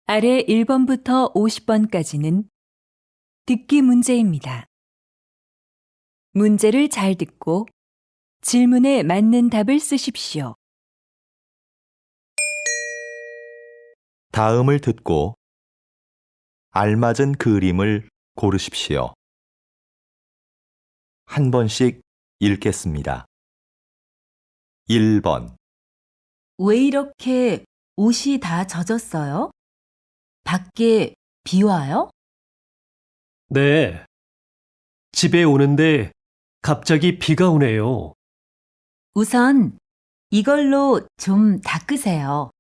아래 1번부터 50번까지는 듣기 문제입니다. 문제를 잘 듣고 질문에 맞는 답을 쓰십시오. 다음을 듣고 알맞은 그림을 고르십시오. 한 번씩 읽겠습니다. 1번, 왜 이렇게 옷이 다 젖었어요? 밖에 비 와요? 네. 집에 오는데 갑자기 비가 오네요. 우선 이걸로 좀 닦으세요.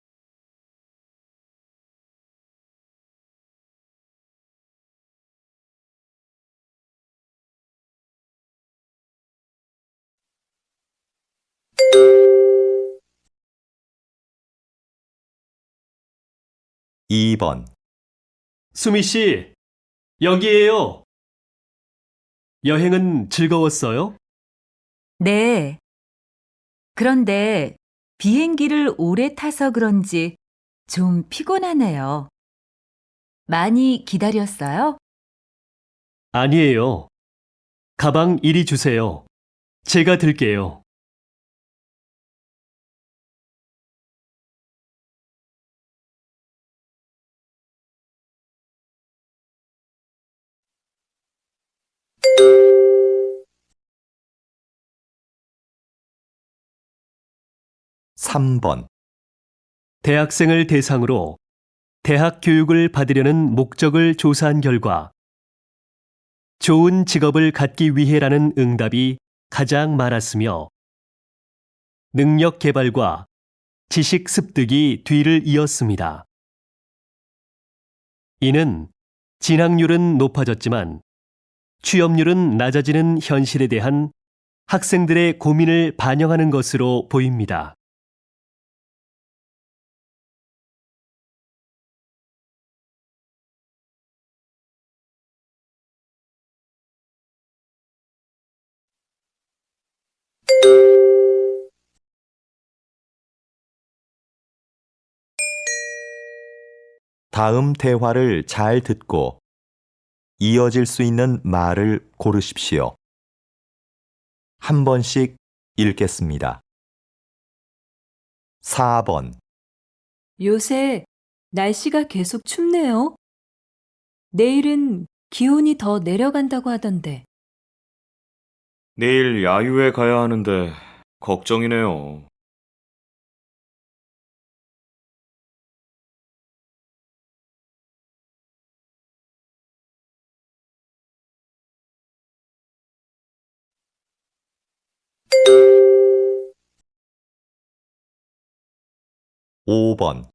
2번, 수미 씨, 여기에요. 여행은 즐거웠어요? 네. 그런데 비행기를 오래 타서 그런지 좀 피곤하네요. 많이 기다렸어요? 아니에요. 가방 이리 주세요. 제가 들게요. 3번, 대학생을 대상으로 대학 교육을 받으려는 목적을 조사한 결과 좋은 직업을 갖기 위해라는 응답이 가장 많았으며 능력 개발과 지식 습득이 뒤를 이었습니다. 이는 진학률은 높아졌지만 취업률은 낮아지는 현실에 대한 학생들의 고민을 반영하는 것으로 보입니다. 다음 대화를 잘 듣고 이어질 수 있는 말을 고르십시오. 한 번씩 읽겠습니다. 4번, 요새 날씨가 계속 춥네요. 내일은 기온이 더 내려간다고 하던데. 내일 야유회 가야 하는데 걱정이네요. 5번,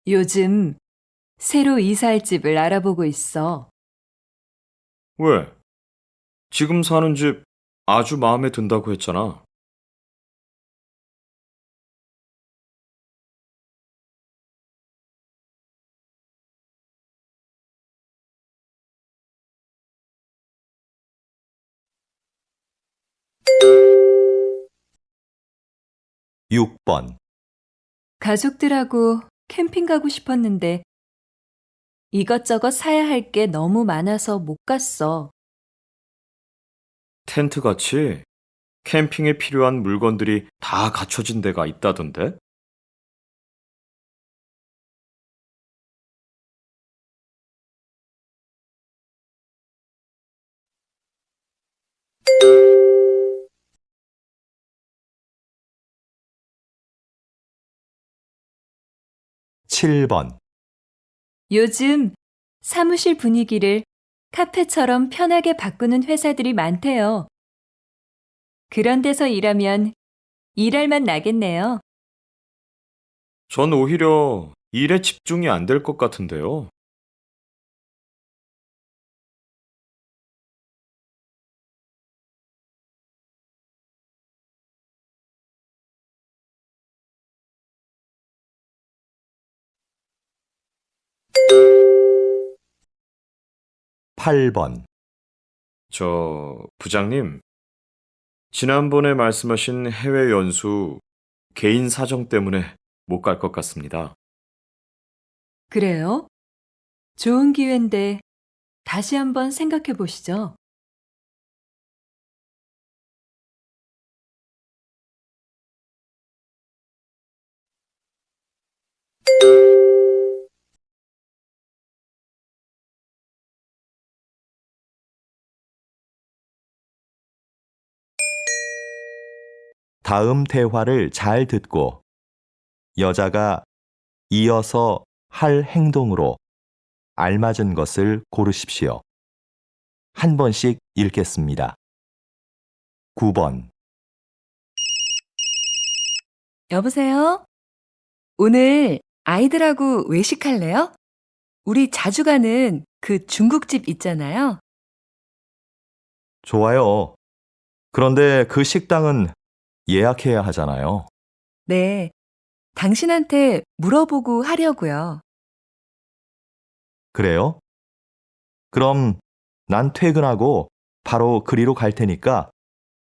요즘 새로 이사할 집을 알아보고 있어. 왜? 지금 사는 집 아주 마음에 든다고 했잖아. 육 번 가족들하고 캠핑 가고 싶었는데 이것저것 사야 할 게 너무 많아서 못 갔어. 텐트 같이 캠핑에 필요한 물건들이 다 갖춰진 데가 있다던데? 칠 번 요즘 사무실 분위기를 카페처럼 편하게 바꾸는 회사들이 많대요. 그런 데서 일하면 일할 맛 나겠네요. 전 오히려 일에 집중이 안 될 것 같은데요. 8번, 부장님, 지난번에 말씀하신 해외 연수 개인 사정 때문에 못 갈 것 같습니다. 그래요? 좋은 기회인데 다시 한번 생각해 보시죠. 다음 대화를 잘 듣고 여자가 이어서 할 행동으로 알맞은 것을 고르십시오. 한 번씩 읽겠습니다. 9번, 여보세요? 오늘 아이들하고 외식할래요? 우리 자주 가는 그 중국집 있잖아요. 좋아요. 그런데 그 식당은 예약해야 하잖아요. 네. 당신한테 물어보고 하려고요. 그래요? 그럼 난 퇴근하고 바로 그리로 갈 테니까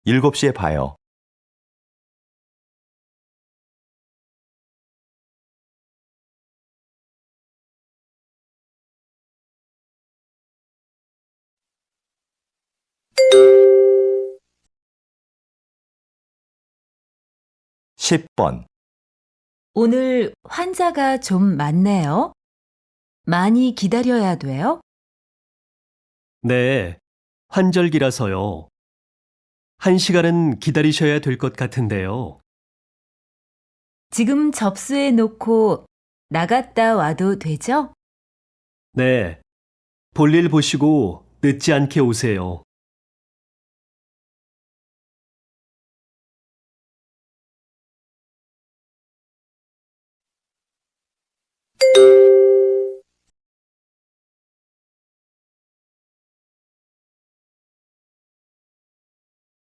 7시에 봐요. 십 번 오늘 환자가 좀 많네요. 많이 기다려야 돼요? 네, 환절기라서요. 1시간은 기다리셔야 될 것 같은데요. 지금 접수해 놓고 나갔다 와도 되죠? 네, 볼일 보시고 늦지 않게 오세요.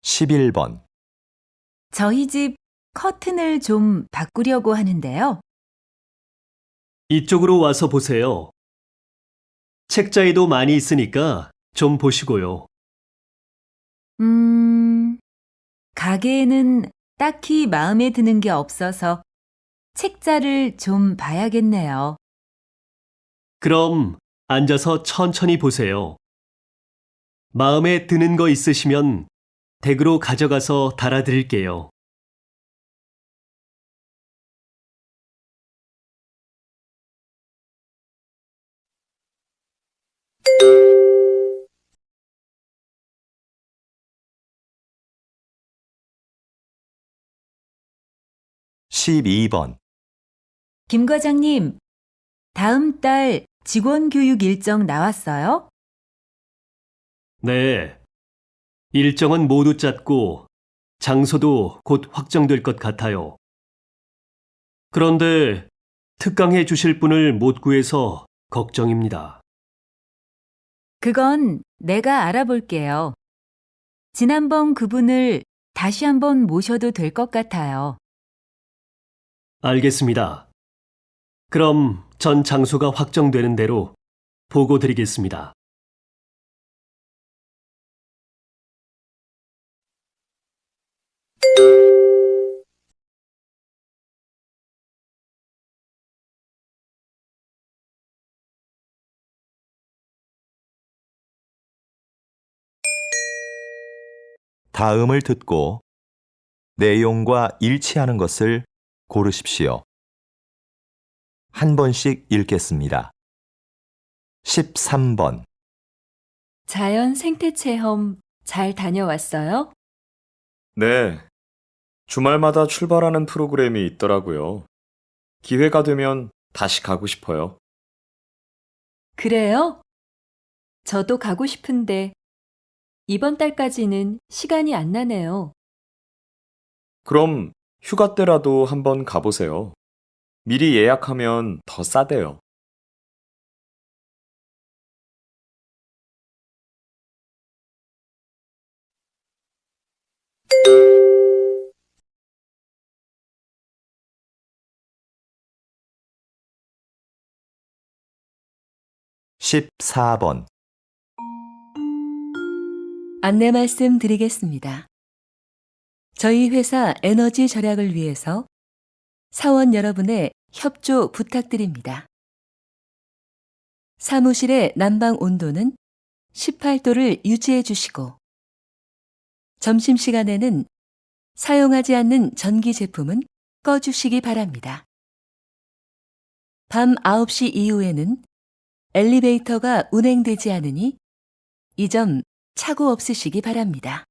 십일 번 저희 집 커튼을 좀 바꾸려고 하는데요. 이쪽으로 와서 보세요. 책자에도 많이 있으니까 좀 보시고요. 가게에는 딱히 마음에 드는 게 없어서 책자를 좀 봐야겠네요. 그럼 앉아서 천천히 보세요. 마음에 드는 거 있으시면 댁으로 가져가서 달아드릴게요. 십이 번 김 과장님, 다음 달 직원 교육 일정 나왔어요? 네. 일정은 모두 짰고 장소도 곧 확정될 것 같아요. 그런데 특강해 주실 분을 못 구해서 걱정입니다. 그건 내가 알아볼게요. 지난번 그분을 다시 한번 모셔도 될 것 같아요. 알겠습니다. 그럼 전 장소가 확정되는 대로 보고 드리겠습니다. 다음을 듣고 내용과 일치하는 것을 고르십시오. 한 번씩 읽겠습니다. 13번 자연 생태 체험 잘 다녀왔어요? 네. 주말마다 출발하는 프로그램이 있더라고요. 기회가 되면 다시 가고 싶어요. 그래요? 저도 가고 싶은데 이번 달까지는 시간이 안 나네요. 그럼 휴가 때라도 한번 가보세요. 미리 예약하면 더 싸대요. 십사 번 안내 말씀 드리겠습니다. 저희 회사 에너지 절약을 위해서 사원 여러분의 협조 부탁드립니다. 사무실의 난방 온도는 18도를 유지해 주시고, 점심시간에는 사용하지 않는 전기 제품은 꺼주시기 바랍니다. 밤 9시 이후에는 엘리베이터가 운행되지 않으니 이 점 착오 없으시기 바랍니다.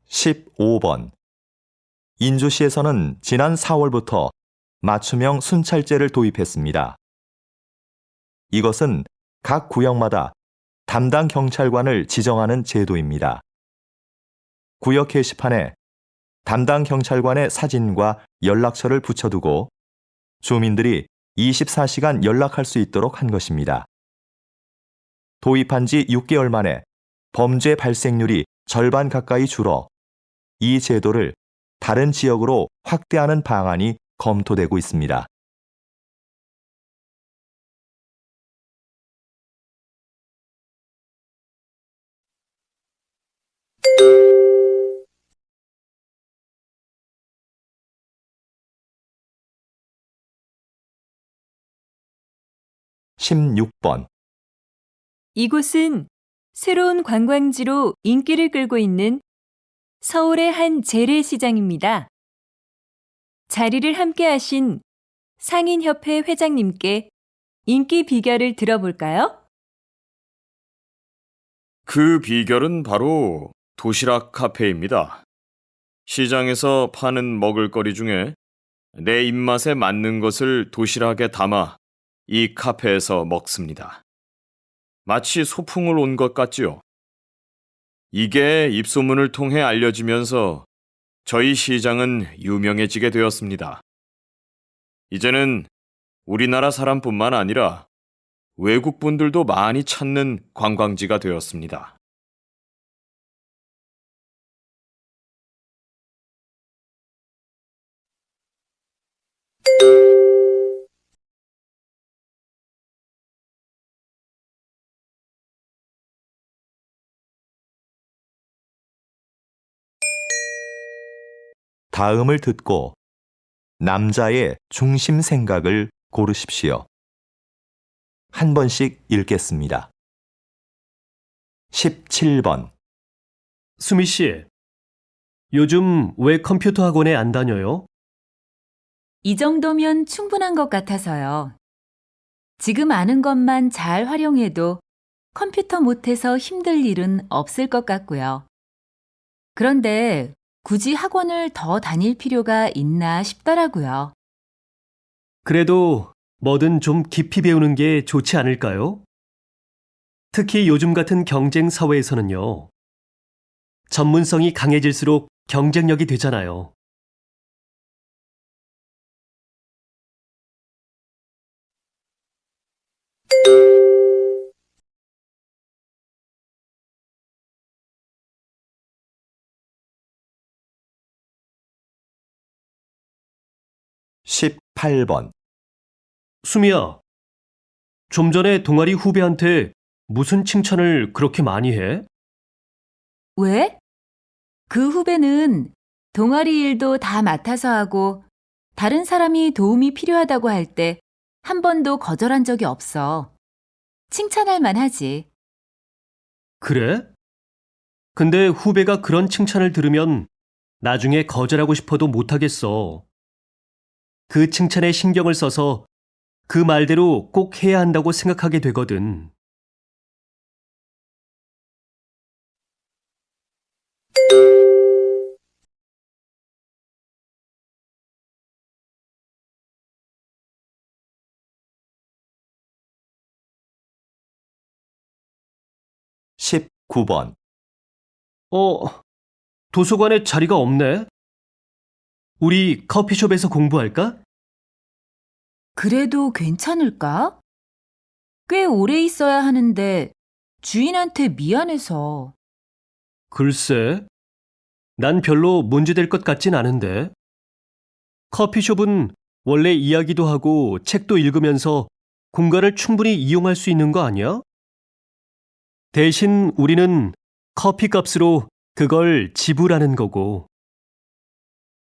십오 번 인주시에서는 지난 4월부터 맞춤형 순찰제를 도입했습니다. 이것은 각 구역마다 담당 경찰관을 지정하는 제도입니다. 구역 게시판에 담당 경찰관의 사진과 연락처를 붙여두고 주민들이 24시간 연락할 수 있도록 한 것입니다. 도입한 지 6개월 만에 범죄 발생률이 절반 가까이 줄어 이 제도를 다른 지역으로 확대하는 방안이 검토되고 있습니다. 십육 번 이곳은 새로운 관광지로 인기를 끌고 있는 서울의 한 재래시장입니다. 자리를 함께 하신 상인협회 회장님께 인기 비결을 들어볼까요? 그 비결은 바로 도시락 카페입니다. 시장에서 파는 먹을거리 중에 내 입맛에 맞는 것을 도시락에 담아 이 카페에서 먹습니다. 마치 소풍을 온 것 같지요. 이게 입소문을 통해 알려지면서 저희 시장은 유명해지게 되었습니다. 이제는 우리나라 사람뿐만 아니라 외국 분들도 많이 찾는 관광지가 되었습니다. 다음을 듣고 남자의 중심 생각을 고르십시오. 한 번씩 읽겠습니다. 17번 수미 씨, 요즘 왜 컴퓨터 학원에 안 다녀요? 이 정도면 충분한 것 같아서요. 지금 아는 것만 잘 활용해도 컴퓨터 못해서 힘들 일은 없을 것 같고요. 그런데 굳이 학원을 더 다닐 필요가 있나 싶더라고요. 그래도 뭐든 좀 깊이 배우는 게 좋지 않을까요? 특히 요즘 같은 경쟁 사회에서는요. 전문성이 강해질수록 경쟁력이 되잖아요. 십팔 번 수미야, 좀 전에 동아리 후배한테 무슨 칭찬을 그렇게 많이 해? 왜? 그 후배는 동아리 일도 다 맡아서 하고 다른 사람이 도움이 필요하다고 할 때 한 번도 거절한 적이 없어. 칭찬할 만하지. 그래? 근데 후배가 그런 칭찬을 들으면 나중에 거절하고 싶어도 못하겠어. 그 칭찬에 신경을 써서 그 말대로 꼭 해야 한다고 생각하게 되거든. 십구 번 도서관에 자리가 없네? 우리 커피숍에서 공부할까? 그래도 괜찮을까? 꽤 오래 있어야 하는데 주인한테 미안해서. 글쎄, 난 별로 문제될 것 같진 않은데. 커피숍은 원래 이야기도 하고 책도 읽으면서 공간을 충분히 이용할 수 있는 거 아니야? 대신 우리는 커피 값으로 그걸 지불하는 거고.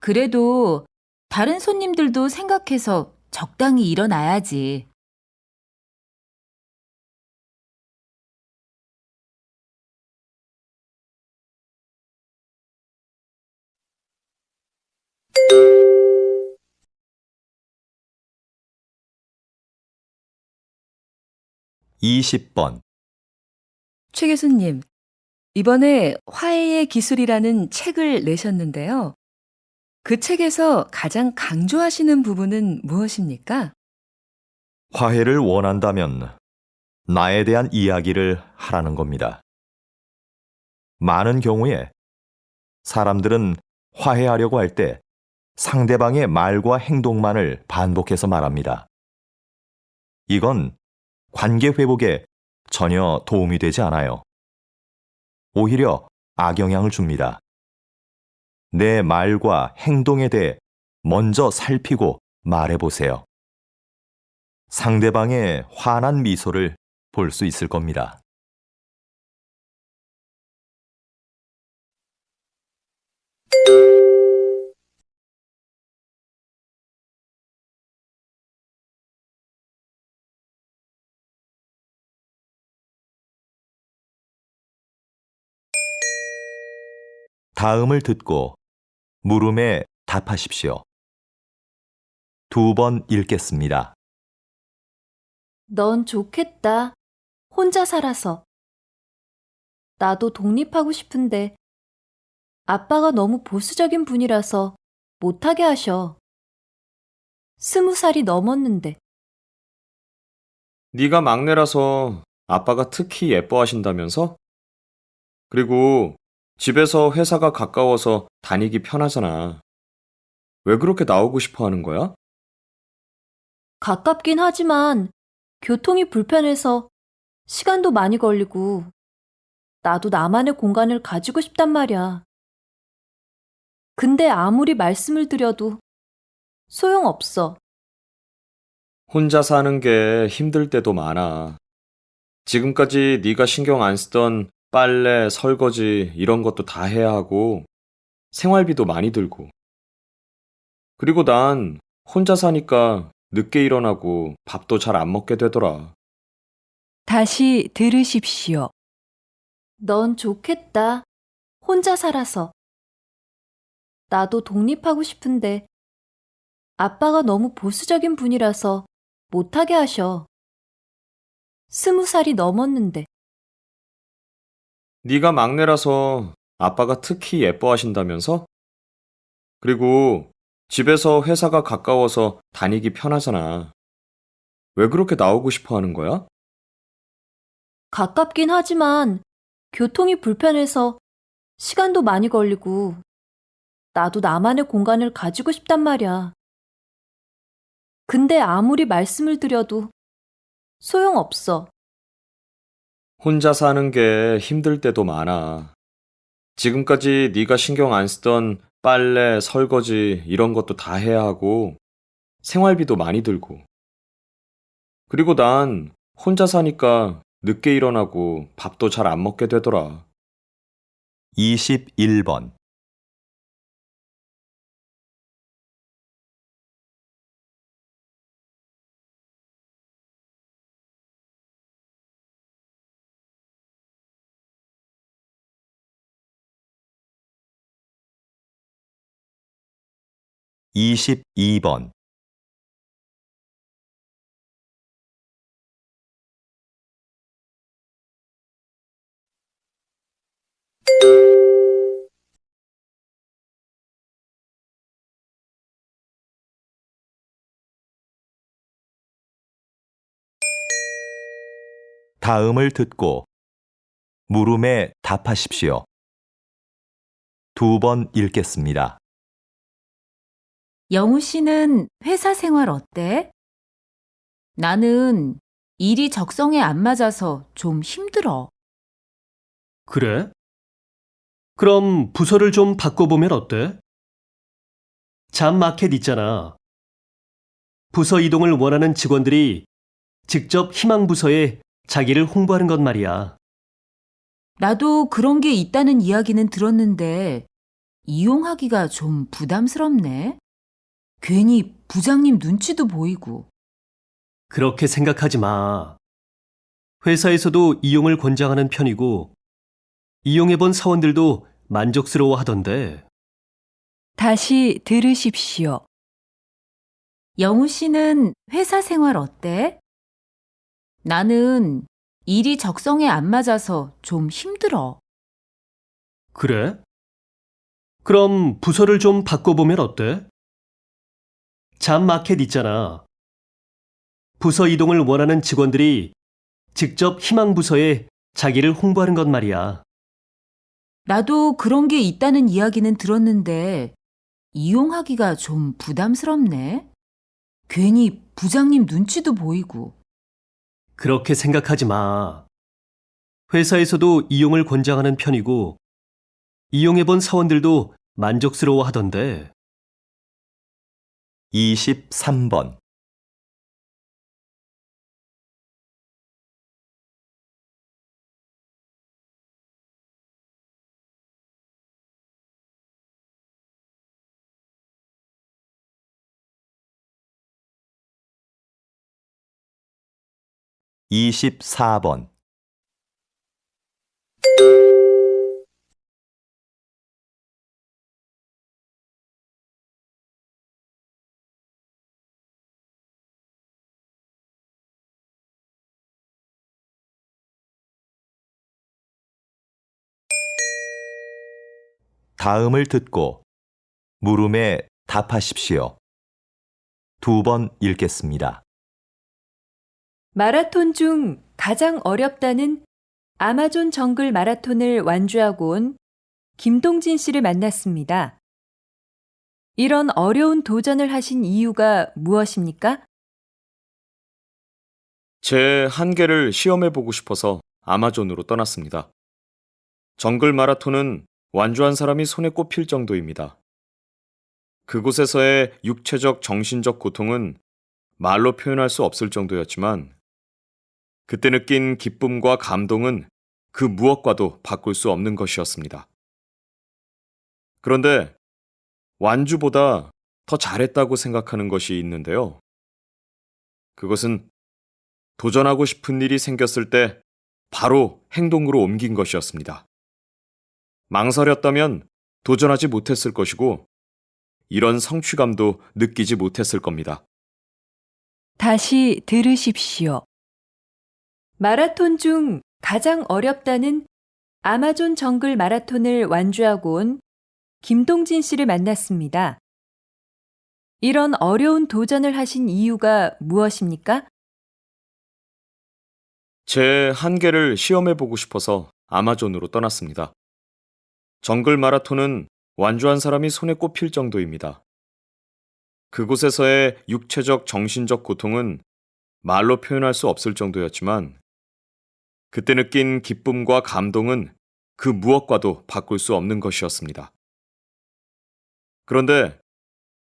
그래도 다른 손님들도 생각해서 적당히 일어나야지. 이십 번 최 교수님, 이번에 화해의 기술이라는 책을 내셨는데요. 그 책에서 가장 강조하시는 부분은 무엇입니까? 화해를 원한다면 나에 대한 이야기를 하라는 겁니다. 많은 경우에 사람들은 화해하려고 할 때 상대방의 말과 행동만을 반복해서 말합니다. 이건 관계 회복에 전혀 도움이 되지 않아요. 오히려 악영향을 줍니다. 내 말과 행동에 대해 먼저 살피고 말해보세요. 상대방의 환한 미소를 볼 수 있을 겁니다. 다음을 듣고 물음에 답하십시오. 2번 읽겠습니다. 넌 좋겠다. 혼자 살아서. 나도 독립하고 싶은데 아빠가 너무 보수적인 분이라서 못하게 하셔. 20살이 넘었는데. 네가 막내라서 아빠가 특히 예뻐하신다면서? 그리고 집에서 회사가 가까워서 다니기 편하잖아. 왜 그렇게 나오고 싶어 하는 거야? 가깝긴 하지만 교통이 불편해서 시간도 많이 걸리고 나도 나만의 공간을 가지고 싶단 말이야. 근데 아무리 말씀을 드려도 소용없어. 혼자 사는 게 힘들 때도 많아. 지금까지 네가 신경 안 쓰던 빨래, 설거지 이런 것도 다 해야 하고 생활비도 많이 들고. 그리고 난 혼자 사니까 늦게 일어나고 밥도 잘 안 먹게 되더라. 다시 들으십시오. 넌 좋겠다. 혼자 살아서. 나도 독립하고 싶은데 아빠가 너무 보수적인 분이라서 못하게 하셔. 20살이 넘었는데. 네가 막내라서 아빠가 특히 예뻐하신다면서? 그리고 집에서 회사가 가까워서 다니기 편하잖아. 왜 그렇게 나오고 싶어 하는 거야? 가깝긴 하지만 교통이 불편해서 시간도 많이 걸리고 나도 나만의 공간을 가지고 싶단 말이야. 근데 아무리 말씀을 드려도 소용없어. 혼자 사는 게 힘들 때도 많아. 지금까지 네가 신경 안 쓰던 빨래, 설거지 이런 것도 다 해야 하고 생활비도 많이 들고. 그리고 난 혼자 사니까 늦게 일어나고 밥도 잘 안 먹게 되더라. 21번 (22번) 다음을 듣고 물음에 답하십시오. 2번 읽겠습니다. 영우 씨는 회사 생활 어때? 나는 일이 적성에 안 맞아서 좀 힘들어. 그래? 그럼 부서를 좀 바꿔보면 어때? 잡 마켓 있잖아. 부서 이동을 원하는 직원들이 직접 희망부서에 자기를 홍보하는 것 말이야. 나도 그런 게 있다는 이야기는 들었는데 이용하기가 좀 부담스럽네. 괜히 부장님 눈치도 보이고. 그렇게 생각하지 마. 회사에서도 이용을 권장하는 편이고, 이용해본 사원들도 만족스러워 하던데. 다시 들으십시오. 영우 씨는 회사 생활 어때? 나는 일이 적성에 안 맞아서 좀 힘들어. 그래? 그럼 부서를 좀 바꿔보면 어때? 잡마켓 있잖아. 부서 이동을 원하는 직원들이 직접 희망부서에 자기를 홍보하는 것 말이야. 나도 그런 게 있다는 이야기는 들었는데 이용하기가 좀 부담스럽네. 괜히 부장님 눈치도 보이고. 그렇게 생각하지 마. 회사에서도 이용을 권장하는 편이고, 이용해본 사원들도 만족스러워 하던데. 23번. (24번) 다음을 듣고 물음에 답하십시오. 2번 읽겠습니다. 마라톤 중 가장 어렵다는 아마존 정글 마라톤을 완주하고 온 김동진 씨를 만났습니다. 이런 어려운 도전을 하신 이유가 무엇입니까? 제 한계를 시험해보고 싶어서 아마존으로 떠났습니다. 정글 마라톤은 완주한 사람이 손에 꼽힐 정도입니다. 그곳에서의 육체적, 정신적 고통은 말로 표현할 수 없을 정도였지만 그때 느낀 기쁨과 감동은 그 무엇과도 바꿀 수 없는 것이었습니다. 그런데 완주보다 더 잘했다고 생각하는 것이 있는데요. 그것은 도전하고 싶은 일이 생겼을 때 바로 행동으로 옮긴 것이었습니다. 망설였다면 도전하지 못했을 것이고 이런 성취감도 느끼지 못했을 겁니다. 다시 들으십시오. 마라톤 중 가장 어렵다는 아마존 정글 마라톤을 완주하고 온 김동진 씨를 만났습니다. 이런 어려운 도전을 하신 이유가 무엇입니까? 제 한계를 시험해보고 싶어서 아마존으로 떠났습니다. 정글 마라톤은 완주한 사람이 손에 꼽힐 정도입니다. 그곳에서의 육체적, 정신적 고통은 말로 표현할 수 없을 정도였지만 그때 느낀 기쁨과 감동은 그 무엇과도 바꿀 수 없는 것이었습니다. 그런데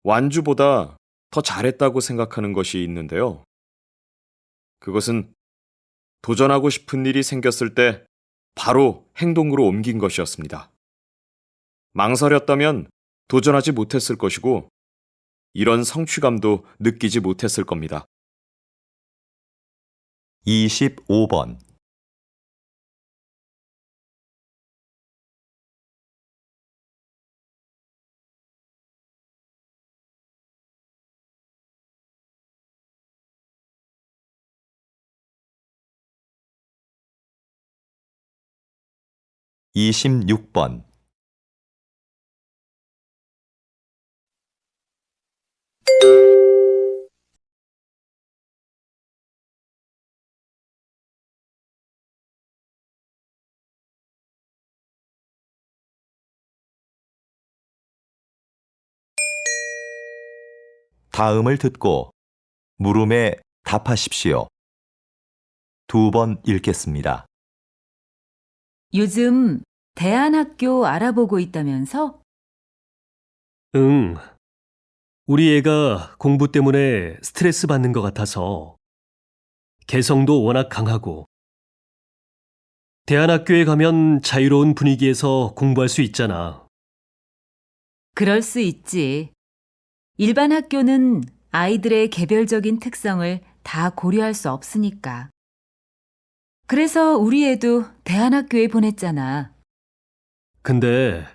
완주보다 더 잘했다고 생각하는 것이 있는데요. 그것은 도전하고 싶은 일이 생겼을 때 바로 행동으로 옮긴 것이었습니다. 망설였다면 도전하지 못했을 것이고 이런 성취감도 느끼지 못했을 겁니다. 25번. (26번) 다음을 듣고 물음에 답하십시오. 2번 읽겠습니다. 요즘 대안학교 알아보고 있다면서? 응. 우리 애가 공부 때문에 스트레스 받는 것 같아서 개성도 워낙 강하고 대안학교에 가면 자유로운 분위기에서 공부할 수 있잖아. 그럴 수 있지. 일반 학교는 아이들의 개별적인 특성을 다 고려할 수 없으니까. 그래서 우리 애도 대안학교에 보냈잖아. 근데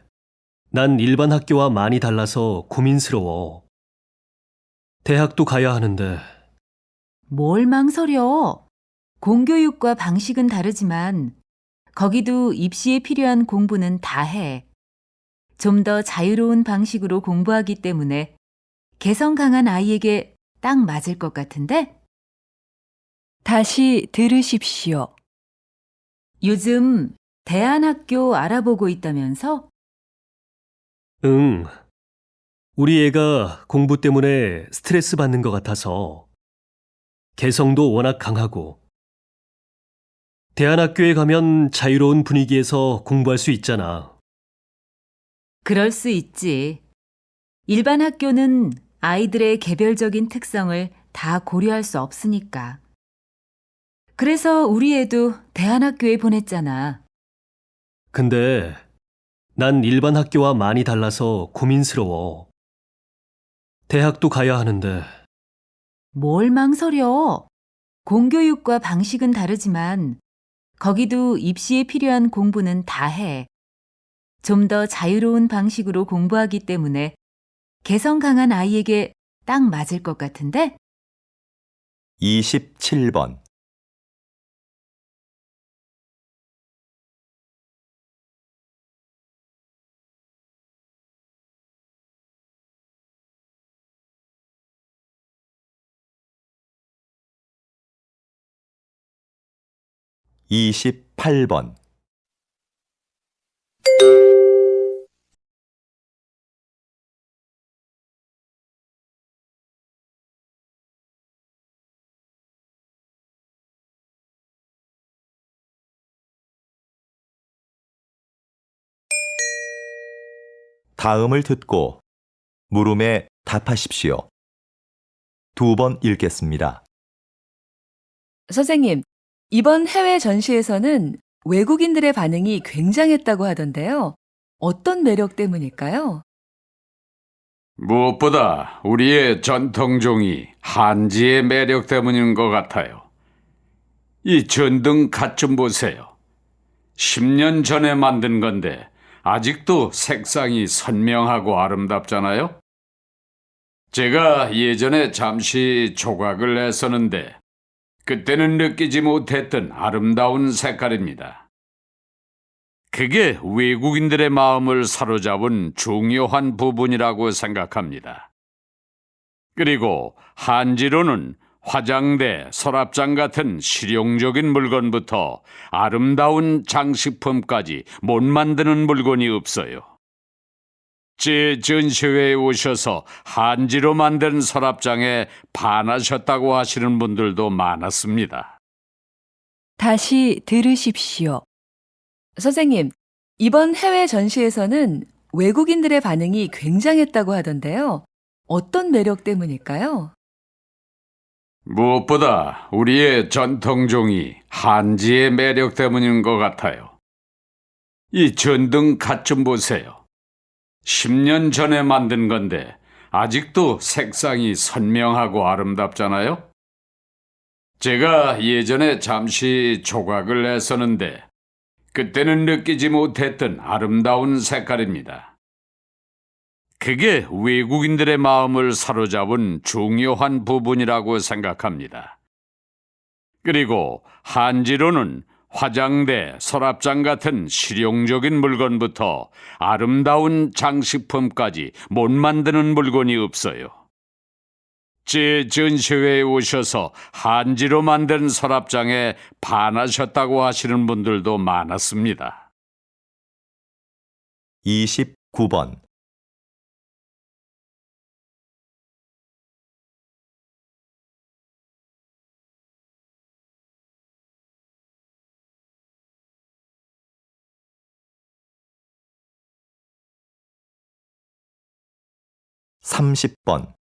난 일반 학교와 많이 달라서 고민스러워. 대학도 가야 하는데 뭘 망설여? 공교육과 방식은 다르지만 거기도 입시에 필요한 공부는 다 해. 좀 더 자유로운 방식으로 공부하기 때문에 개성 강한 아이에게 딱 맞을 것 같은데? 다시 들으십시오. 요즘 대안학교 알아보고 있다면서? 응. 우리 애가 공부 때문에 스트레스 받는 것 같아서 개성도 워낙 강하고 대안학교에 가면 자유로운 분위기에서 공부할 수 있잖아. 그럴 수 있지. 일반 학교는 아이들의 개별적인 특성을 다 고려할 수 없으니까. 그래서 우리 애도 대안학교에 보냈잖아. 근데 난 일반 학교와 많이 달라서 고민스러워. 대학도 가야 하는데 뭘 망설여? 공교육과 방식은 다르지만 거기도 입시에 필요한 공부는 다 해. 좀 더 자유로운 방식으로 공부하기 때문에 개성 강한 아이에게 딱 맞을 것 같은데? 27번, (28번) 다음을 듣고 물음에 답하십시오. 2번 읽겠습니다. 선생님, 이번 해외 전시에서는 외국인들의 반응이 굉장했다고 하던데요. 어떤 매력 때문일까요? 무엇보다 우리의 전통종이 한지의 매력 때문인 것 같아요. 이 전등 갓 좀 보세요. 10년 전에 만든 건데 아직도 색상이 선명하고 아름답잖아요. 제가 예전에 잠시 조각을 했었는데 그때는 느끼지 못했던 아름다운 색깔입니다. 그게 외국인들의 마음을 사로잡은 중요한 부분이라고 생각합니다. 그리고 한지로는 화장대, 서랍장 같은 실용적인 물건부터 아름다운 장식품까지 못 만드는 물건이 없어요. 제 전시회에 오셔서 한지로 만든 서랍장에 반하셨다고 하시는 분들도 많았습니다. 다시 들으십시오. 선생님, 이번 해외 전시에서는 외국인들의 반응이 굉장했다고 하던데요. 어떤 매력 때문일까요? 무엇보다 우리의 전통종이 한지의 매력 때문인 것 같아요. 이 전등 갓 좀 보세요. 10년 전에 만든 건데 아직도 색상이 선명하고 아름답잖아요. 제가 예전에 잠시 조각을 했었는데 그때는 느끼지 못했던 아름다운 색깔입니다. 그게 외국인들의 마음을 사로잡은 중요한 부분이라고 생각합니다. 그리고 한지로는 화장대, 서랍장 같은 실용적인 물건부터 아름다운 장식품까지 못 만드는 물건이 없어요. 제 전시회에 오셔서 한지로 만든 서랍장에 반하셨다고 하시는 분들도 많았습니다. 29번, (30번)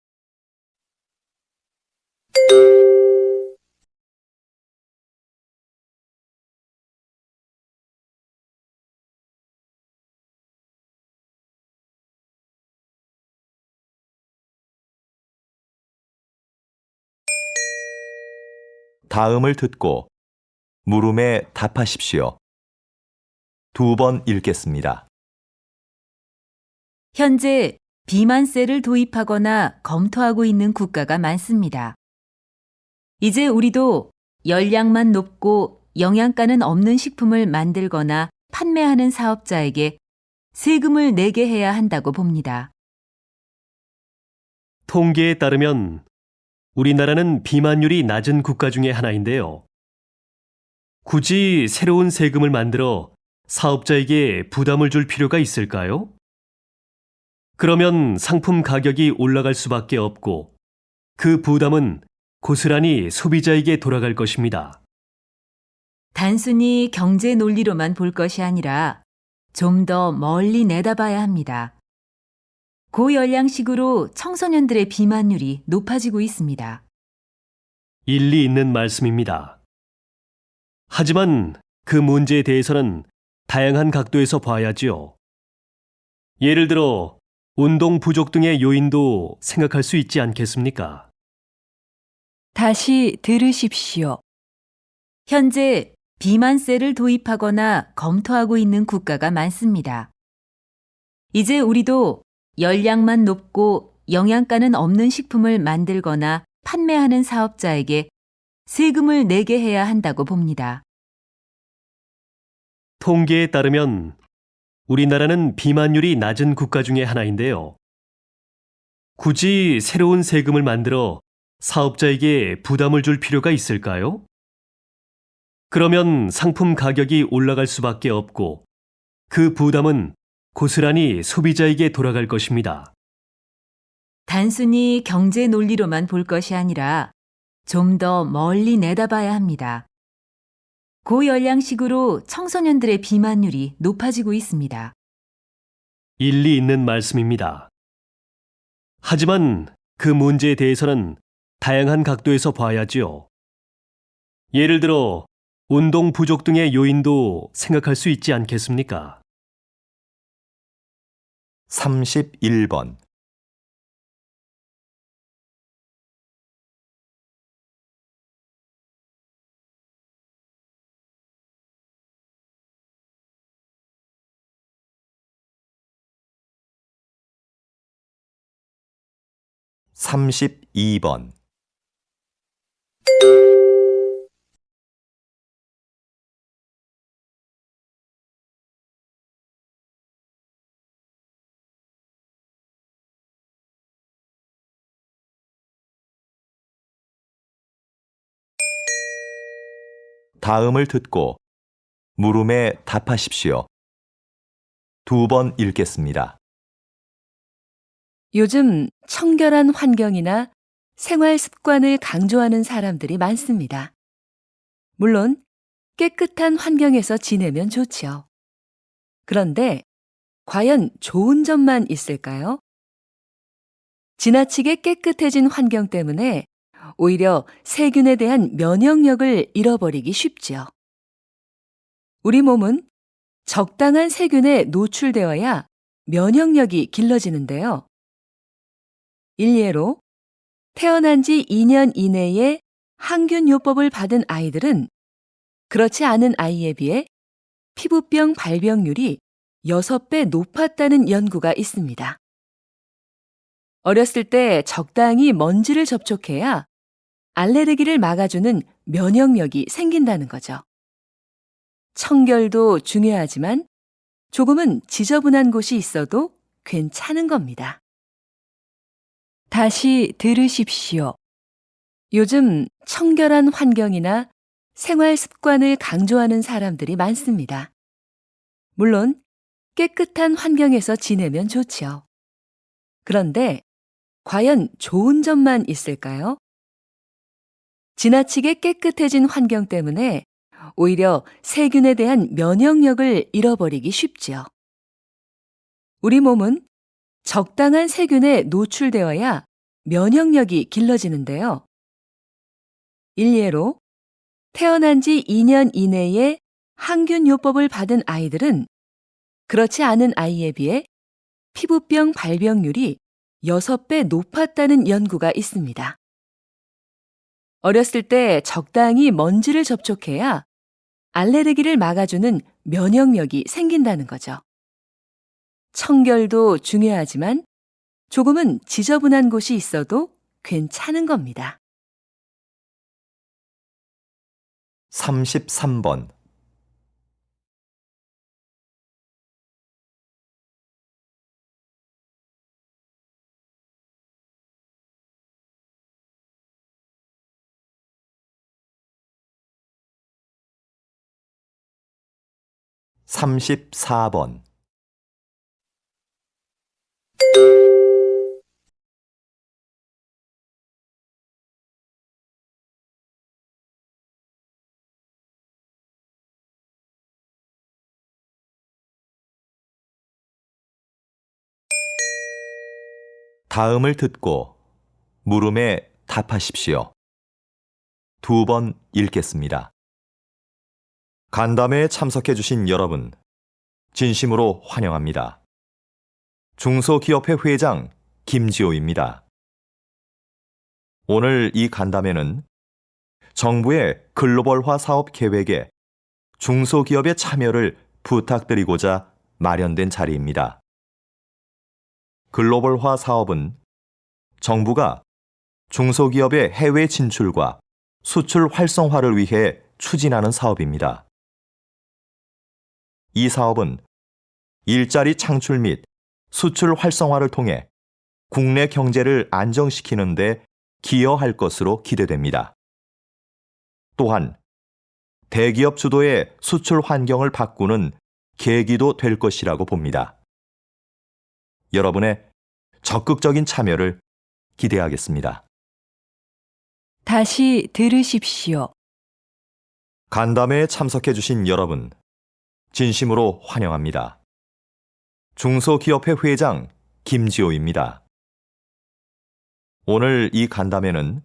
다음을 듣고 물음에 답하십시오. 2번 읽겠습니다. 현재 비만세를 도입하거나 검토하고 있는 국가가 많습니다. 이제 우리도 열량만 높고 영양가는 없는 식품을 만들거나 판매하는 사업자에게 세금을 내게 해야 한다고 봅니다. 통계에 따르면 우리나라는 비만율이 낮은 국가 중에 하나인데요. 굳이 새로운 세금을 만들어 사업자에게 부담을 줄 필요가 있을까요? 그러면 상품 가격이 올라갈 수밖에 없고 그 부담은 고스란히 소비자에게 돌아갈 것입니다. 단순히 경제 논리로만 볼 것이 아니라 좀 더 멀리 내다봐야 합니다. 고열량식으로 청소년들의 비만율이 높아지고 있습니다. 일리 있는 말씀입니다. 하지만 그 문제에 대해서는 다양한 각도에서 봐야지요. 예를 들어 운동 부족 등의 요인도 생각할 수 있지 않겠습니까? 다시 들으십시오. 현재 비만세를 도입하거나 검토하고 있는 국가가 많습니다. 이제 우리도 열량만 높고 영양가는 없는 식품을 만들거나 판매하는 사업자에게 세금을 내게 해야 한다고 봅니다. 통계에 따르면 우리나라는 비만율이 낮은 국가 중에 하나인데요. 굳이 새로운 세금을 만들어 사업자에게 부담을 줄 필요가 있을까요? 그러면 상품 가격이 올라갈 수밖에 없고 그 부담은 고스란히 소비자에게 돌아갈 것입니다. 단순히 경제 논리로만 볼 것이 아니라 좀 더 멀리 내다봐야 합니다. 고열량식으로 청소년들의 비만율이 높아지고 있습니다. 일리 있는 말씀입니다. 하지만 그 문제에 대해서는 다양한 각도에서 봐야지요. 예를 들어 운동 부족 등의 요인도 생각할 수 있지 않겠습니까? 31번. (32번) 다음을 듣고 물음에 답하십시오. 2번 읽겠습니다. 요즘 청결한 환경이나 생활 습관을 강조하는 사람들이 많습니다. 물론 깨끗한 환경에서 지내면 좋죠. 그런데 과연 좋은 점만 있을까요? 지나치게 깨끗해진 환경 때문에 오히려 세균에 대한 면역력을 잃어버리기 쉽죠. 우리 몸은 적당한 세균에 노출되어야 면역력이 길러지는데요. 일례로 태어난 지 2년 이내에 항균요법을 받은 아이들은 그렇지 않은 아이에 비해 피부병 발병률이 6배 높았다는 연구가 있습니다. 어렸을 때 적당히 먼지를 접촉해야 알레르기를 막아주는 면역력이 생긴다는 거죠. 청결도 중요하지만 조금은 지저분한 곳이 있어도 괜찮은 겁니다. 다시 들으십시오. 요즘 청결한 환경이나 생활 습관을 강조하는 사람들이 많습니다. 물론 깨끗한 환경에서 지내면 좋죠. 그런데 과연 좋은 점만 있을까요? 지나치게 깨끗해진 환경 때문에 오히려 세균에 대한 면역력을 잃어버리기 쉽죠. 우리 몸은 적당한 세균에 노출되어야 면역력이 길러지는데요. 일례로 태어난 지 2년 이내에 항균요법을 받은 아이들은 그렇지 않은 아이에 비해 피부병 발병률이 6배 높았다는 연구가 있습니다. 어렸을 때 적당히 먼지를 접촉해야 알레르기를 막아주는 면역력이 생긴다는 거죠. 청결도 중요하지만 조금은 지저분한 곳이 있어도 괜찮은 겁니다. 33번. (34번) 다음을 듣고 물음에 답하십시오. 2번 읽겠습니다. 간담회에 참석해주신 여러분, 진심으로 환영합니다. 중소기업회 회장 김지호입니다. 오늘 이 간담회는 정부의 글로벌화 사업 계획에 중소기업의 참여를 부탁드리고자 마련된 자리입니다. 글로벌화 사업은 정부가 중소기업의 해외 진출과 수출 활성화를 위해 추진하는 사업입니다. 이 사업은 일자리 창출 및 수출 활성화를 통해 국내 경제를 안정시키는 데 기여할 것으로 기대됩니다. 또한 대기업 주도의 수출 환경을 바꾸는 계기도 될 것이라고 봅니다. 여러분의 적극적인 참여를 기대하겠습니다. 다시 들으십시오. 간담회에 참석해주신 여러분, 진심으로 환영합니다. 중소기업회 회장 김지호입니다. 오늘 이 간담회는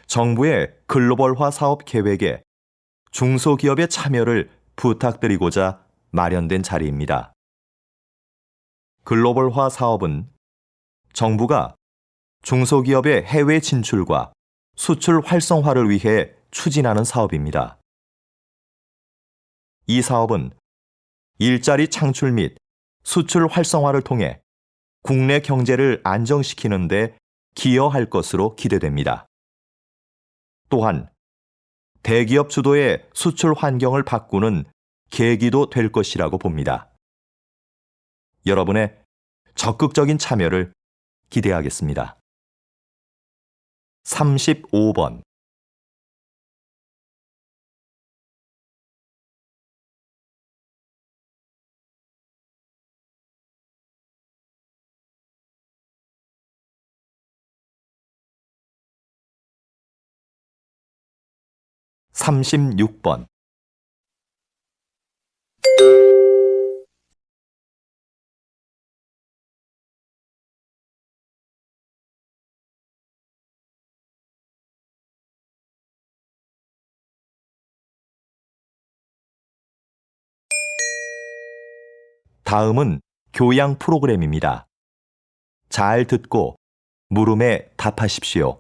정부의 글로벌화 사업 계획에 중소기업의 참여를 부탁드리고자 마련된 자리입니다. 글로벌화 사업은 정부가 중소기업의 해외 진출과 수출 활성화를 위해 추진하는 사업입니다. 이 사업은 일자리 창출 및 수출 활성화를 통해 국내 경제를 안정시키는 데 기여할 것으로 기대됩니다. 또한 대기업 주도의 수출 환경을 바꾸는 계기도 될 것이라고 봅니다. 여러분의 적극적인 참여를 기대하겠습니다. 35번. (36번) 다음은 교양 프로그램입니다. 잘 듣고 물음에 답하십시오.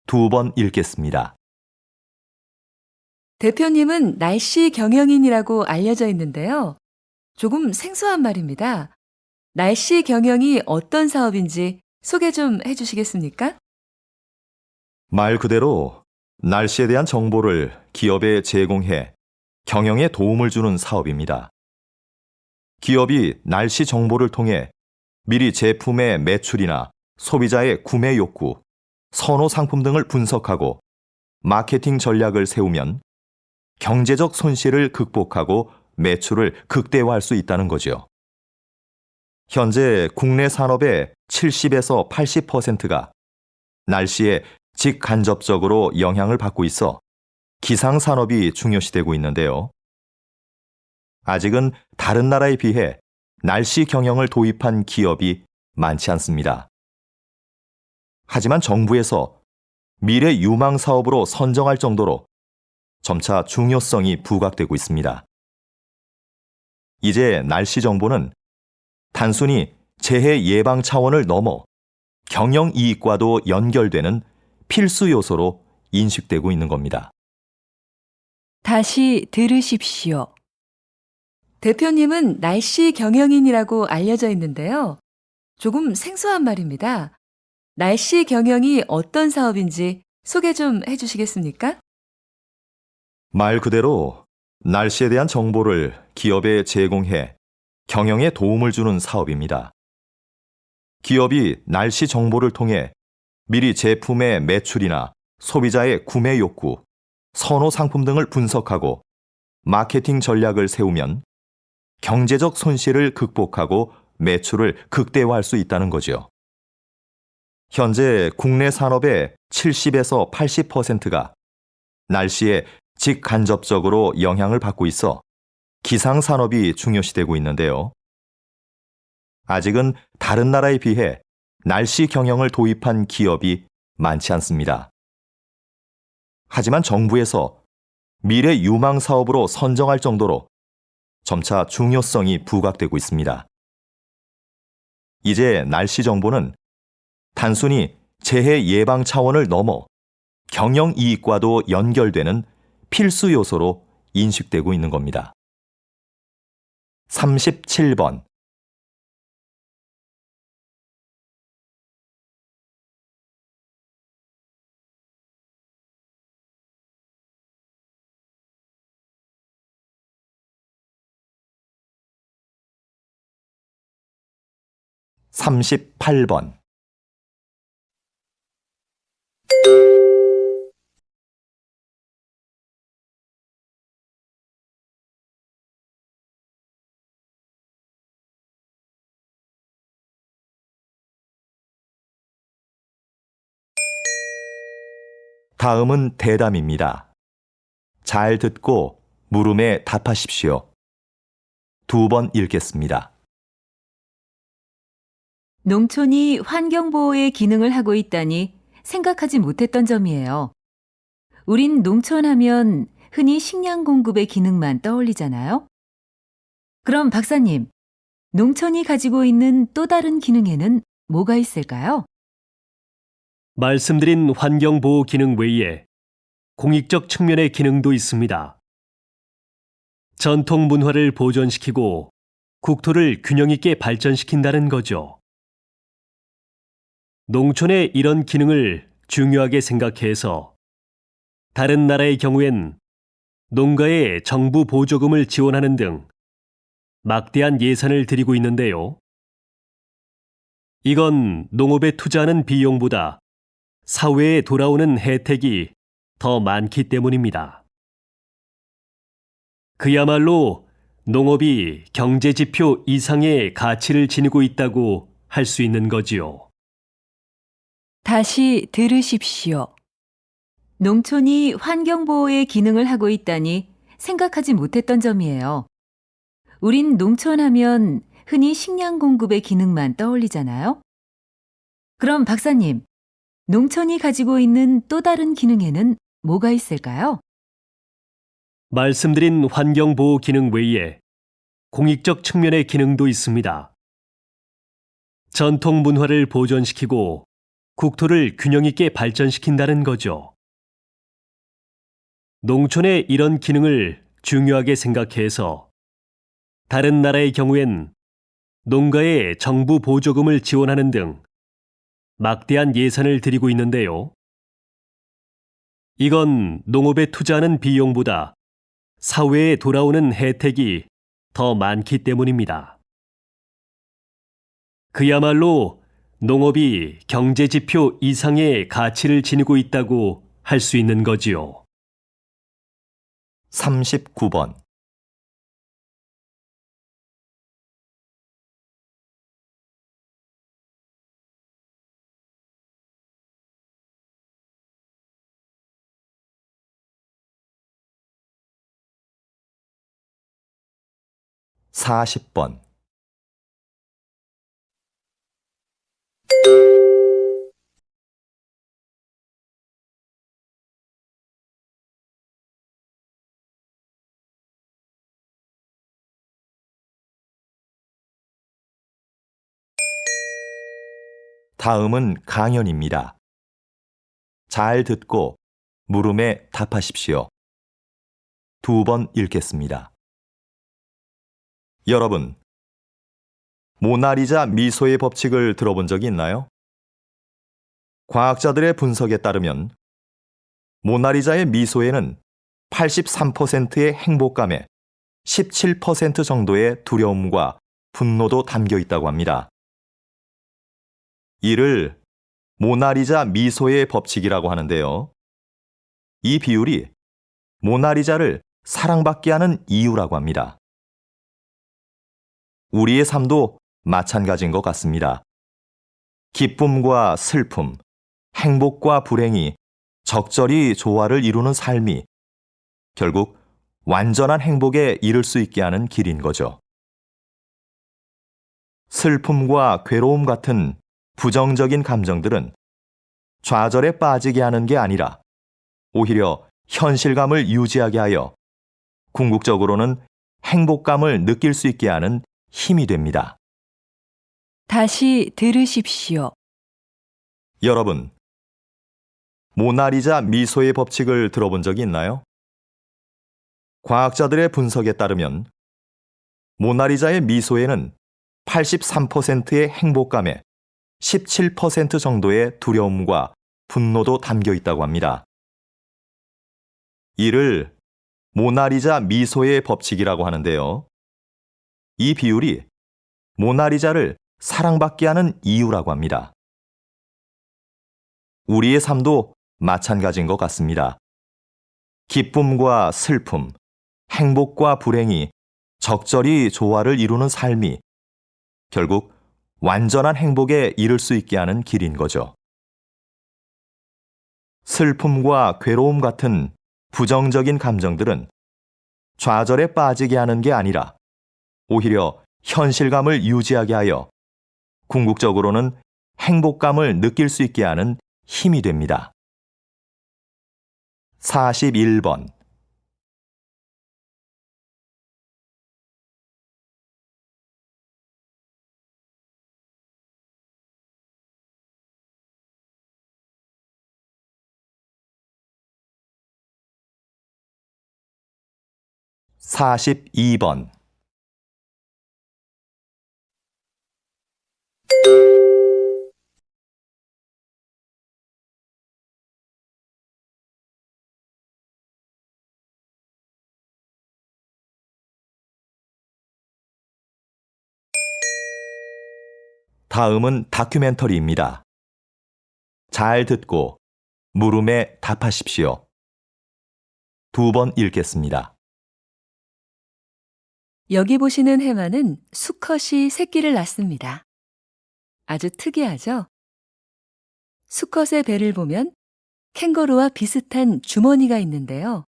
2번 읽겠습니다. 대표님은 날씨 경영인이라고 알려져 있는데요. 조금 생소한 말입니다. 날씨 경영이 어떤 사업인지 소개 좀 해주시겠습니까? 말 그대로 날씨에 대한 정보를 기업에 제공해 경영에 도움을 주는 사업입니다. 기업이 날씨 정보를 통해 미리 제품의 매출이나 소비자의 구매 욕구, 선호 상품 등을 분석하고 마케팅 전략을 세우면 경제적 손실을 극복하고 매출을 극대화할 수 있다는 거죠. 현재 국내 산업의 70에서 80%가 날씨에 직간접적으로 영향을 받고 있어 기상산업이 중요시되고 있는데요. 아직은 다른 나라에 비해 날씨 경영을 도입한 기업이 많지 않습니다. 하지만 정부에서 미래 유망 사업으로 선정할 정도로 점차 중요성이 부각되고 있습니다. 이제 날씨 정보는 단순히 재해 예방 차원을 넘어 경영 이익과도 연결되는 필수 요소로 인식되고 있는 겁니다. 다시 들으십시오. 대표님은 날씨 경영인이라고 알려져 있는데요. 조금 생소한 말입니다. 날씨 경영이 어떤 사업인지 소개 좀 해주시겠습니까? 말 그대로 날씨에 대한 정보를 기업에 제공해 경영에 도움을 주는 사업입니다. 기업이 날씨 정보를 통해 미리 제품의 매출이나 소비자의 구매 욕구, 선호 상품 등을 분석하고 마케팅 전략을 세우면 경제적 손실을 극복하고 매출을 극대화할 수 있다는 거죠. 현재 국내 산업의 70에서 80%가 날씨에 직간접적으로 영향을 받고 있어 기상산업이 중요시되고 있는데요. 아직은 다른 나라에 비해 날씨 경영을 도입한 기업이 많지 않습니다. 하지만 정부에서 미래 유망 사업으로 선정할 정도로 점차 중요성이 부각되고 있습니다. 이제 날씨 정보는 단순히 재해 예방 차원을 넘어 경영 이익과도 연결되는 필수 요소로 인식되고 있는 겁니다. 37번. (38번) 다음은 대담입니다. 잘 듣고 물음에 답하십시오. 2번 읽겠습니다. 농촌이 환경보호의 기능을 하고 있다니 생각하지 못했던 점이에요. 우린 농촌 하면 흔히 식량 공급의 기능만 떠올리잖아요. 그럼 박사님, 농촌이 가지고 있는 또 다른 기능에는 뭐가 있을까요? 말씀드린 환경보호 기능 외에 공익적 측면의 기능도 있습니다. 전통 문화를 보존시키고 국토를 균형 있게 발전시킨다는 거죠. 농촌의 이런 기능을 중요하게 생각해서 다른 나라의 경우엔 농가에 정부 보조금을 지원하는 등 막대한 예산을 들이고 있는데요. 이건 농업에 투자하는 비용보다 사회에 돌아오는 혜택이 더 많기 때문입니다. 그야말로 농업이 경제지표 이상의 가치를 지니고 있다고 할 수 있는 거지요. 다시 들으십시오. 농촌이 환경보호의 기능을 하고 있다니 생각하지 못했던 점이에요. 우린 농촌 하면 흔히 식량 공급의 기능만 떠올리잖아요. 그럼 박사님, 농촌이 가지고 있는 또 다른 기능에는 뭐가 있을까요? 말씀드린 환경보호 기능 외에 공익적 측면의 기능도 있습니다. 전통 문화를 보존시키고 국토를 균형 있게 발전시킨다는 거죠. 농촌의 이런 기능을 중요하게 생각해서 다른 나라의 경우엔 농가에 정부 보조금을 지원하는 등 막대한 예산을 들이고 있는데요. 이건 농업에 투자하는 비용보다 사회에 돌아오는 혜택이 더 많기 때문입니다. 그야말로 농업이 경제지표 이상의 가치를 지니고 있다고 할 수 있는 거지요. 39번. (40번) 다음은 강연입니다. 잘 듣고 물음에 답하십시오. 2번 읽겠습니다. 여러분, 모나리자 미소의 법칙을 들어본 적이 있나요? 과학자들의 분석에 따르면 모나리자의 미소에는 83%의 행복감에 17% 정도의 두려움과 분노도 담겨 있다고 합니다. 이를 모나리자 미소의 법칙이라고 하는데요. 이 비율이 모나리자를 사랑받게 하는 이유라고 합니다. 우리의 삶도 마찬가지인 것 같습니다. 기쁨과 슬픔, 행복과 불행이 적절히 조화를 이루는 삶이 결국 완전한 행복에 이를 수 있게 하는 길인 거죠. 슬픔과 괴로움 같은 부정적인 감정들은 좌절에 빠지게 하는 게 아니라 오히려 현실감을 유지하게 하여 궁극적으로는 행복감을 느낄 수 있게 하는 힘이 됩니다. 다시 들으십시오. 여러분, 모나리자 미소의 법칙을 들어본 적이 있나요? 과학자들의 분석에 따르면 모나리자의 미소에는 83%의 행복감에 17% 정도의 두려움과 분노도 담겨 있다고 합니다. 이를 모나리자 미소의 법칙이라고 하는데요. 이 비율이 모나리자를 사랑받게 하는 이유라고 합니다. 우리의 삶도 마찬가지인 것 같습니다. 기쁨과 슬픔, 행복과 불행이 적절히 조화를 이루는 삶이 결국 완전한 행복에 이를 수 있게 하는 길인 거죠. 슬픔과 괴로움 같은 부정적인 감정들은 좌절에 빠지게 하는 게 아니라 오히려 현실감을 유지하게 하여 궁극적으로는 행복감을 느낄 수 있게 하는 힘이 됩니다. 41번. (42번) 다음은 다큐멘터리입니다. 잘 듣고 물음에 답하십시오. 2번 읽겠습니다. 여기 보시는 해마는 수컷이 새끼를 낳습니다. 아주 특이하죠? 수컷의 배를 보면 캥거루와 비슷한 주머니가 있는데요.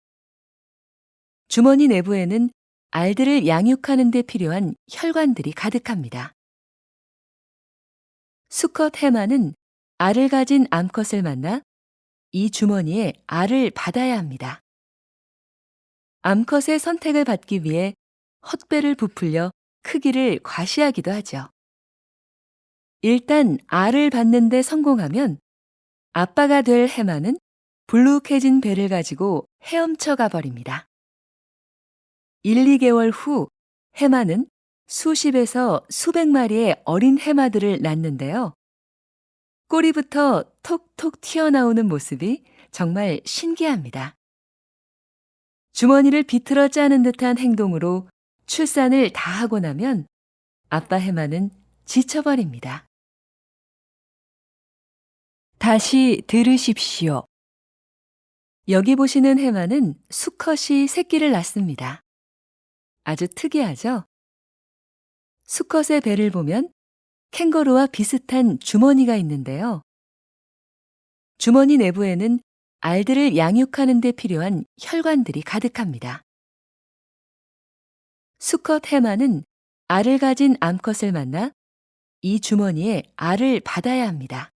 주머니 내부에는 알들을 양육하는 데 필요한 혈관들이 가득합니다. 수컷 해마는 알을 가진 암컷을 만나 이 주머니에 알을 받아야 합니다. 암컷의 선택을 받기 위해 헛배를 부풀려 크기를 과시하기도 하죠. 일단 알을 받는 데 성공하면 아빠가 될 해마는 불룩해진 배를 가지고 헤엄쳐 가버립니다. 1, 2개월 후 해마는 수십에서 수백 마리의 어린 해마들을 낳는데요. 꼬리부터 톡톡 튀어나오는 모습이 정말 신기합니다. 주머니를 비틀어 짜는 듯한 행동으로 출산을 다 하고 나면 아빠 해마는 지쳐버립니다. 다시 들으십시오. 여기 보시는 해마는 수컷이 새끼를 낳습니다. 아주 특이하죠? 수컷의 배를 보면 캥거루와 비슷한 주머니가 있는데요. 주머니 내부에는 알들을 양육하는 데 필요한 혈관들이 가득합니다. 수컷 해마는 알을 가진 암컷을 만나 이 주머니에 알을 받아야 합니다.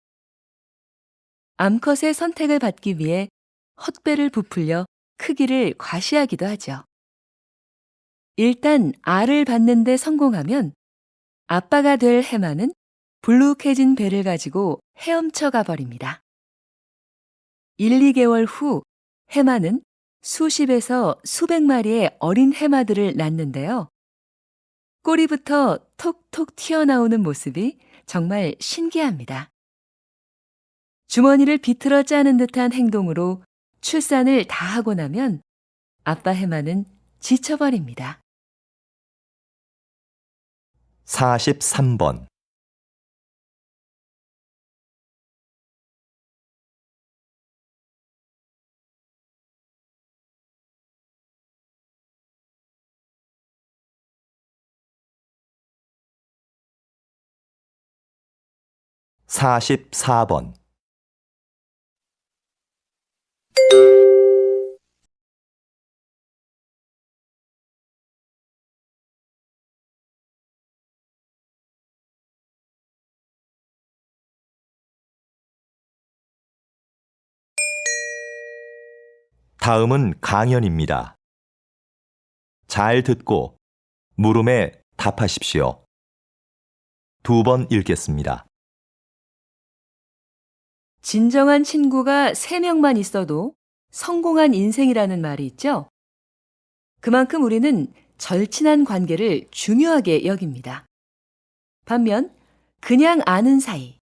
암컷의 선택을 받기 위해 헛배를 부풀려 크기를 과시하기도 하죠. 일단 알을 받는 데 성공하면 아빠가 될 해마는 불룩해진 배를 가지고 헤엄쳐 가버립니다. 1, 2개월 후 해마는 수십에서 수백 마리의 어린 해마들을 낳는데요. 꼬리부터 톡톡 튀어나오는 모습이 정말 신기합니다. 주머니를 비틀어 짜는 듯한 행동으로 출산을 다 하고 나면 아빠 해마는 지쳐버립니다. 43번. (44번) 다음은 강연입니다. 잘 듣고 물음에 답하십시오. 2번 읽겠습니다. 진정한 친구가 3명만 있어도 성공한 인생이라는 말이 있죠? 그만큼 우리는 절친한 관계를 중요하게 여깁니다. 반면 그냥 아는 사이,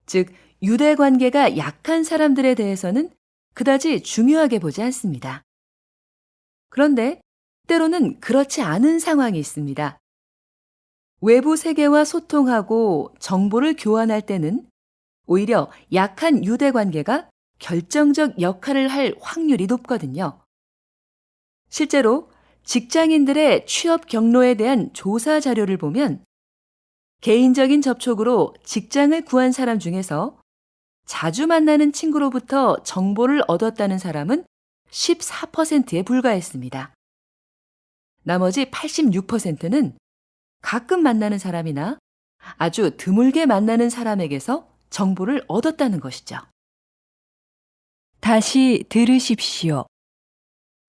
즉 유대 관계가 약한 사람들에 대해서는 그다지 중요하게 보지 않습니다. 그런데 때로는 그렇지 않은 상황이 있습니다. 외부 세계와 소통하고 정보를 교환할 때는 오히려 약한 유대 관계가 결정적 역할을 할 확률이 높거든요. 실제로 직장인들의 취업 경로에 대한 조사 자료를 보면 개인적인 접촉으로 직장을 구한 사람 중에서 자주 만나는 친구로부터 정보를 얻었다는 사람은 14%에 불과했습니다. 나머지 86%는 가끔 만나는 사람이나 아주 드물게 만나는 사람에게서 정보를 얻었다는 것이죠. 다시 들으십시오.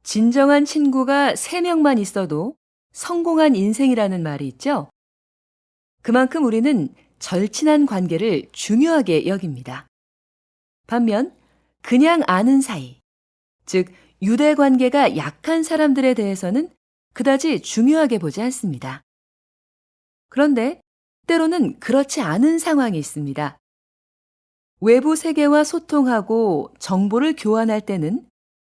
진정한 친구가 3명만 있어도 성공한 인생이라는 말이 있죠? 그만큼 우리는 절친한 관계를 중요하게 여깁니다. 반면 그냥 아는 사이, 즉 유대 관계가 약한 사람들에 대해서는 그다지 중요하게 보지 않습니다. 그런데 때로는 그렇지 않은 상황이 있습니다. 외부 세계와 소통하고 정보를 교환할 때는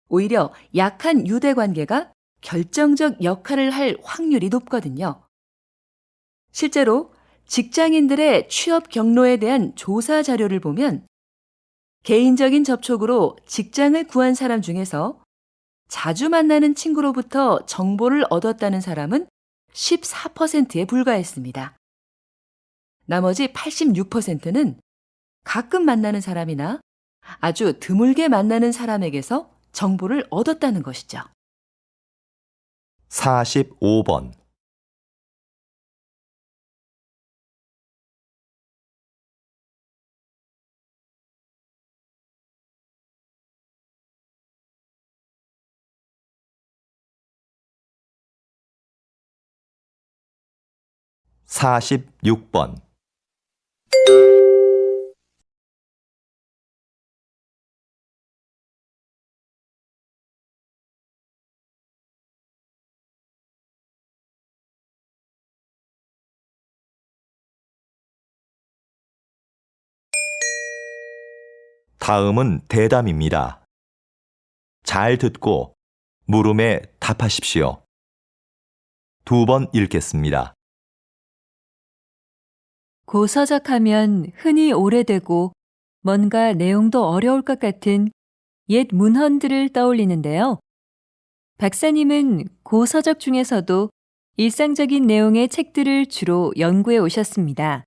오히려 약한 유대 관계가 결정적 역할을 할 확률이 높거든요. 실제로 직장인들의 취업 경로에 대한 조사 자료를 보면 개인적인 접촉으로 직장을 구한 사람 중에서 자주 만나는 친구로부터 정보를 얻었다는 사람은 14%에 불과했습니다. 나머지 86%는 가끔 만나는 사람이나 아주 드물게 만나는 사람에게서 정보를 얻었다는 것이죠. 45번. (46번) 다음은 대담입니다. 잘 듣고 물음에 답하십시오. 2번 읽겠습니다. 고서적하면 흔히 오래되고 뭔가 내용도 어려울 것 같은 옛 문헌들을 떠올리는데요. 박사님은 고서적 중에서도 일상적인 내용의 책들을 주로 연구해 오셨습니다.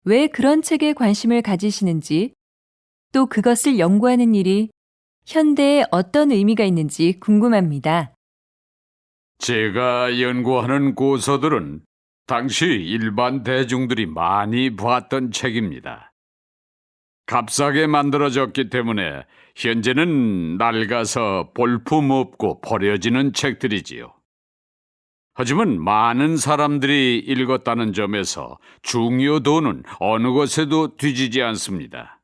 왜 그런 책에 관심을 가지시는지, 또 그것을 연구하는 일이 현대에 어떤 의미가 있는지 궁금합니다. 제가 연구하는 고서들은 당시 일반 대중들이 많이 봤던 책입니다. 값싸게 만들어졌기 때문에 현재는 낡아서 볼품없고 버려지는 책들이지요. 하지만 많은 사람들이 읽었다는 점에서 중요도는 어느 것에도 뒤지지 않습니다.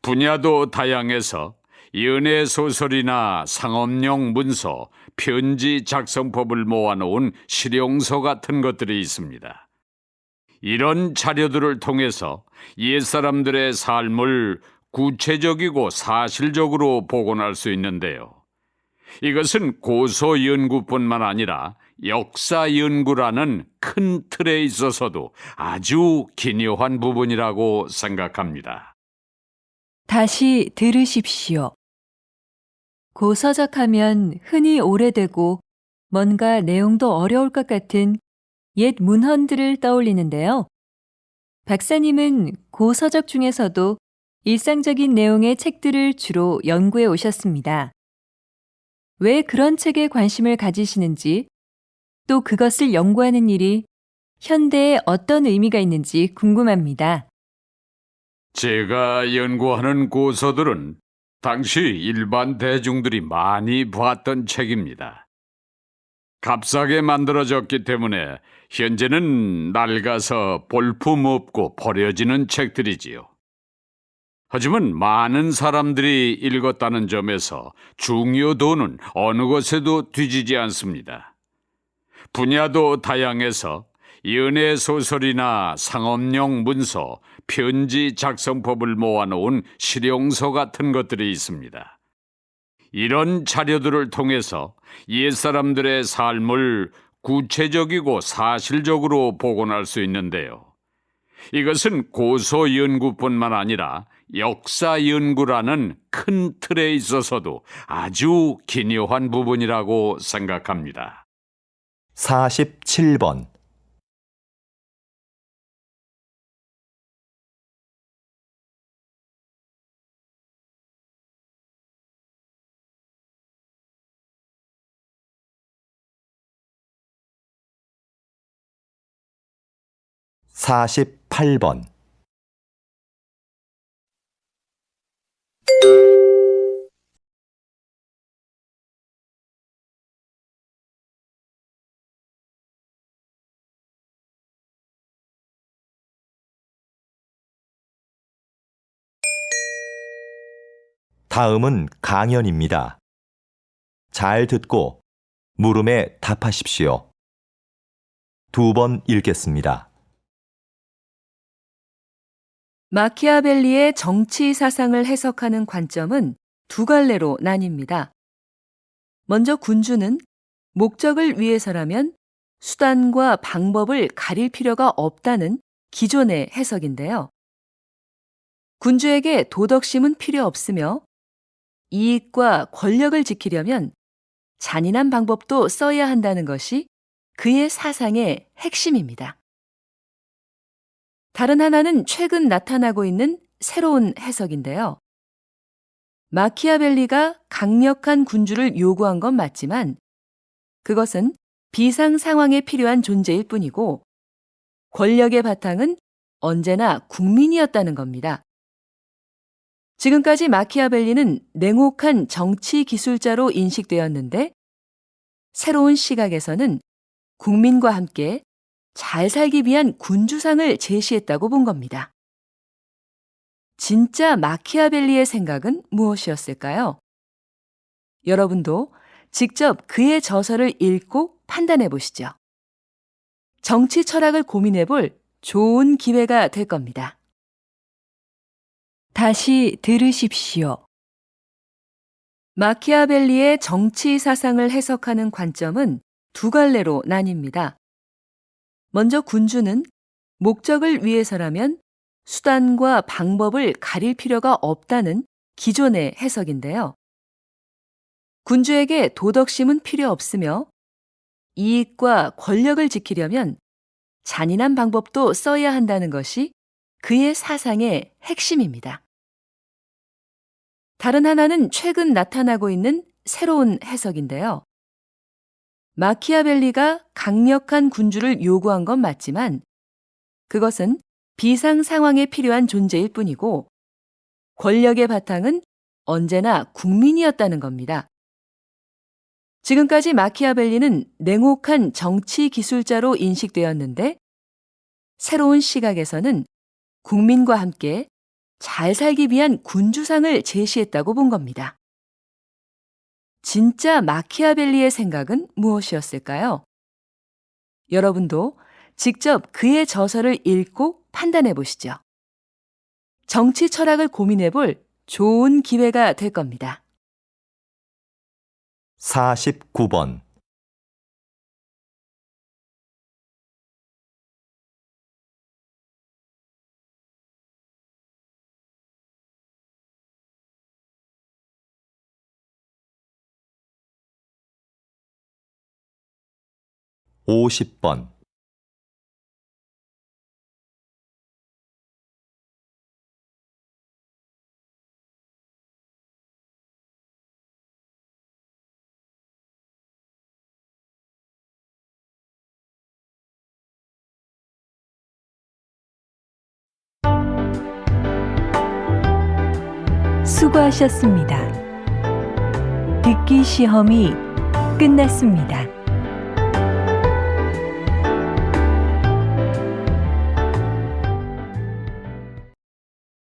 분야도 다양해서 연애 소설이나 상업용 문서, 편지 작성법을 모아놓은 실용서 같은 것들이 있습니다. 이런 자료들을 통해서 옛사람들의 삶을 구체적이고 사실적으로 복원할 수 있는데요. 이것은 고서 연구뿐만 아니라 역사 연구라는 큰 틀에 있어서도 아주 기묘한 부분이라고 생각합니다. 다시 들으십시오. 고서적 하면 흔히 오래되고 뭔가 내용도 어려울 것 같은 옛 문헌들을 떠올리는데요. 박사님은 고서적 중에서도 일상적인 내용의 책들을 주로 연구해 오셨습니다. 왜 그런 책에 관심을 가지시는지, 또 그것을 연구하는 일이 현대에 어떤 의미가 있는지 궁금합니다. 제가 연구하는 고서들은 당시 일반 대중들이 많이 봤던 책입니다. 값싸게 만들어졌기 때문에 현재는 낡아서 볼품없고 버려지는 책들이지요. 하지만 많은 사람들이 읽었다는 점에서 중요도는 어느 것에도 뒤지지 않습니다. 분야도 다양해서 연애 소설이나 상업용 문서, 편지 작성법을 모아놓은 실용서 같은 것들이 있습니다. 이런 자료들을 통해서 옛사람들의 삶을 구체적이고 사실적으로 복원할 수 있는데요. 이것은 고서 연구뿐만 아니라 역사 연구라는 큰 틀에 있어서도 아주 기묘한 부분이라고 생각합니다. 47번. (48번) 다음은 강연입니다. 잘 듣고 물음에 답하십시오. 2번 읽겠습니다. 마키아벨리의 정치 사상을 해석하는 관점은 두 갈래로 나뉩니다. 먼저 군주는 목적을 위해서라면 수단과 방법을 가릴 필요가 없다는 기존의 해석인데요. 군주에게 도덕심은 필요 없으며 이익과 권력을 지키려면 잔인한 방법도 써야 한다는 것이 그의 사상의 핵심입니다. 다른 하나는 최근 나타나고 있는 새로운 해석인데요. 마키아벨리가 강력한 군주를 요구한 건 맞지만 그것은 비상 상황에 필요한 존재일 뿐이고 권력의 바탕은 언제나 국민이었다는 겁니다. 지금까지 마키아벨리는 냉혹한 정치 기술자로 인식되었는데 새로운 시각에서는 국민과 함께 잘 살기 위한 군주상을 제시했다고 본 겁니다. 진짜 마키아벨리의 생각은 무엇이었을까요? 여러분도 직접 그의 저서를 읽고 판단해 보시죠. 정치 철학을 고민해 볼 좋은 기회가 될 겁니다. 다시 들으십시오. 마키아벨리의 정치 사상을 해석하는 관점은 두 갈래로 나뉩니다. 먼저 군주는 목적을 위해서라면 수단과 방법을 가릴 필요가 없다는 기존의 해석인데요. 군주에게 도덕심은 필요 없으며 이익과 권력을 지키려면 잔인한 방법도 써야 한다는 것이 그의 사상의 핵심입니다. 다른 하나는 최근 나타나고 있는 새로운 해석인데요. 마키아벨리가 강력한 군주를 요구한 건 맞지만 그것은 비상 상황에 필요한 존재일 뿐이고 권력의 바탕은 언제나 국민이었다는 겁니다. 지금까지 마키아벨리는 냉혹한 정치 기술자로 인식되었는데 새로운 시각에서는 국민과 함께 잘 살기 위한 군주상을 제시했다고 본 겁니다. 진짜 마키아벨리의 생각은 무엇이었을까요? 여러분도 직접 그의 저서를 읽고 판단해 보시죠. 정치 철학을 고민해 볼 좋은 기회가 될 겁니다. 49번. (50번) 수고하셨습니다. 듣기 시험이 끝났습니다.